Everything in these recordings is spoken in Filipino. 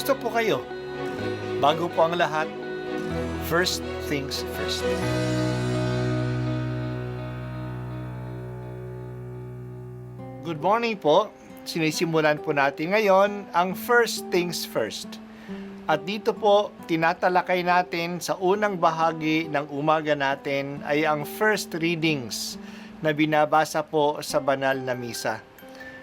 Kumusta po kayo? Bago po ang lahat, first things first. Good morning po. Sinisimulan po natin ngayon ang first things first. At dito po, tinatalakay natin sa unang bahagi ng umaga natin ay ang first readings na binabasa po sa banal na misa.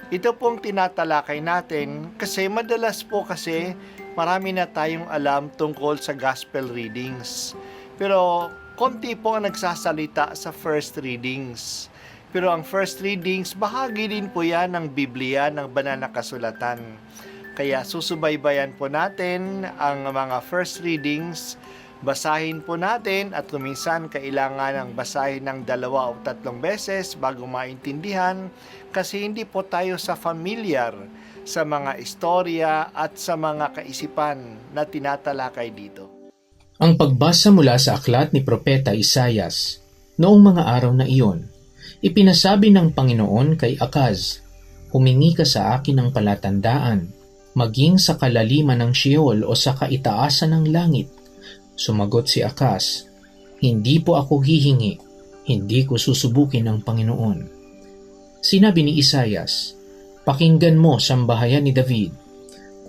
Ito pong tinatalakay natin kasi madalas po kasi marami na tayong alam tungkol sa gospel readings. Pero konti po ang nagsasalita sa first readings. Pero ang first readings, bahagi din po yan ng Biblia, ng banal na kasulatan. Kaya susubaybayan po natin ang mga first readings, basahin po natin at kuminsan kailangan ng basahin ng 2 o 3 beses bago maintindihan kasi hindi po tayo sa familiar sa mga istorya at sa mga kaisipan na tinatalakay dito. Ang pagbasa mula sa aklat ni Propeta Isayas. Noong mga araw na iyon, ipinasabi ng Panginoon kay Akaz, "Humingi ka sa akin ng palatandaan, maging sa kalaliman ng Sheol o sa kaitaasan ng langit." Sumagot si Akaz, "Hindi po ako hihingi, hindi ko susubukin ang Panginoon." Sinabi ni Isayas, "Pakinggan mo, sambahayan ni David,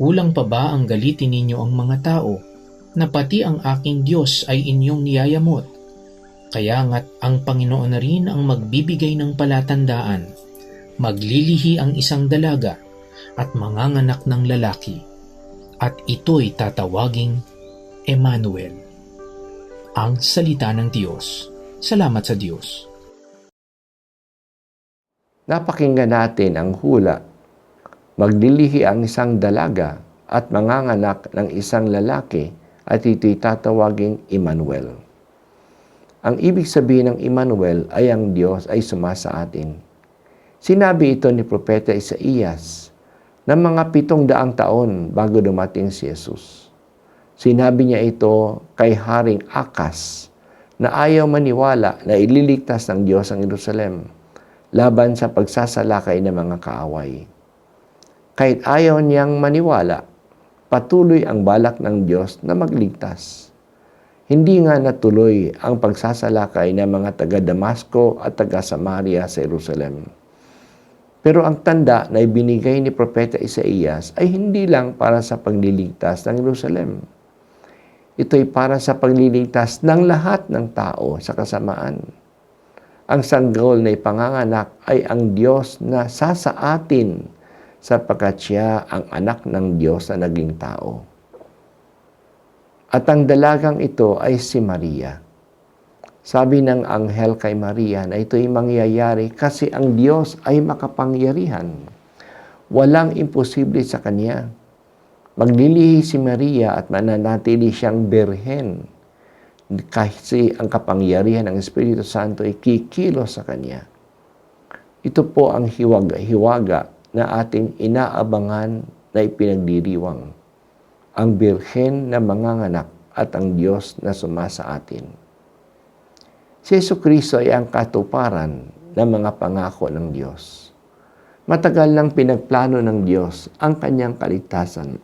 kulang pa ba ang galitin ninyo ang mga tao, na pati ang aking Diyos ay inyong niyayamot? Kaya nga't ang Panginoon na rin ang magbibigay ng palatandaan, maglilihi ang isang dalaga at manganganak ng lalaki, at ito'y tatawaging Emmanuel." Ang salita ng Diyos. Salamat sa Diyos. Napakinggan natin ang hula. Maglilihi ang isang dalaga at manganganak ng isang lalaki at ito'y tatawaging Emmanuel. Ang ibig sabihin ng Emmanuel ay ang Diyos ay sumasa atin. Sinabi ito ni Propeta Isaias na mga 700 taon bago dumating si Jesus. Sinabi niya ito kay Haring Akas na ayaw maniwala na ililigtas ng Diyos ang Jerusalem laban sa pagsasalakay ng mga kaaway. Kahit ayaw niyang maniwala, patuloy ang balak ng Diyos na magligtas. Hindi nga natuloy ang pagsasalakay ng mga taga Damasco at taga Samaria sa Jerusalem. Pero ang tanda na ibinigay ni Propeta Isaias ay hindi lang para sa pagliligtas ng Jerusalem. Ito'y para sa pagliligtas ng lahat ng tao sa kasamaan. Ang sanggol na ipanganganak ay ang Diyos na sasaatin sapagkat siya ang anak ng Diyos na naging tao. At ang dalagang ito ay si Maria. Sabi ng anghel kay Maria na ito'y mangyayari kasi ang Diyos ay makapangyarihan. Walang imposible sa Kanya. Maglilihi si Maria at mananatili siyang birhen kasi ang kapangyarihan ng Espiritu Santo ay kikilos sa Kanya. Ito po ang hiwaga na ating inaabangan na ipinagdiriwang. Ang birhen na manganganak at ang Diyos na sumasa atin. Si Jesucristo ay ang katuparan ng mga pangako ng Diyos. Matagal nang pinagplano ng Diyos ang kanyang kaligtasan.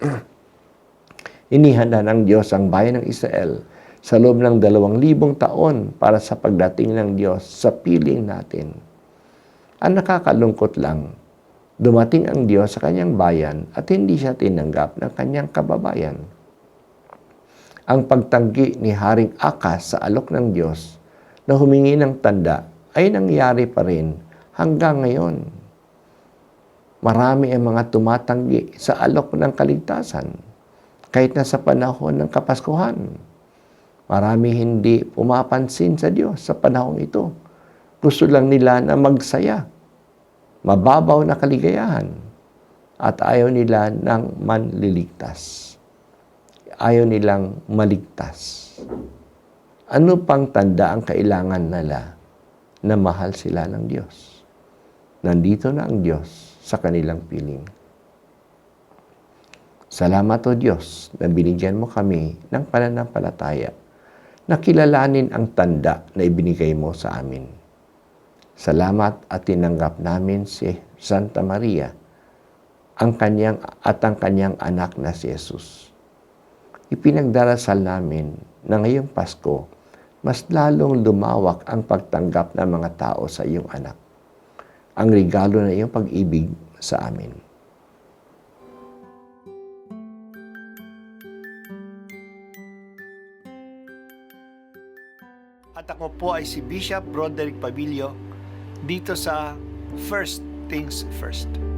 Inihanda ng Diyos ang bayan ng Israel sa loob ng 2,000 taon para sa pagdating ng Diyos sa piling natin. Ang nakakalungkot lang, dumating ang Diyos sa kanyang bayan at hindi siya tinanggap ng kanyang kababayan. Ang pagtanggi ni Haring Akas sa alok ng Diyos na humingi ng tanda ay nangyari pa rin hanggang ngayon. Marami ang mga tumatanggi sa alok ng kaligtasan kahit na sa panahon ng Kapaskuhan. Marami hindi pumapansin sa Diyos sa panahong ito. Gusto lang nila na magsaya, mababaw na kaligayahan, at ayaw nila ng manliligtas. Ayaw nilang maligtas. Ano pang tanda ang kailangan nila na mahal sila ng Diyos? Nandito na ang Diyos sa kanilang piling. Salamat o Diyos na binigyan mo kami ng pananampalataya na kilalanin ang tanda na ibinigay mo sa amin. Salamat at tinanggap namin si Santa Maria ang kanyang anak na si Jesus. ipinagdarasal namin na ngayong Pasko, mas lalong lumawak ang pagtanggap ng mga tao sa iyong anak. Ang regalo ng iyong pag-ibig sa amin. At ako po ay si Bishop Broderick Pabilio dito sa First Things First.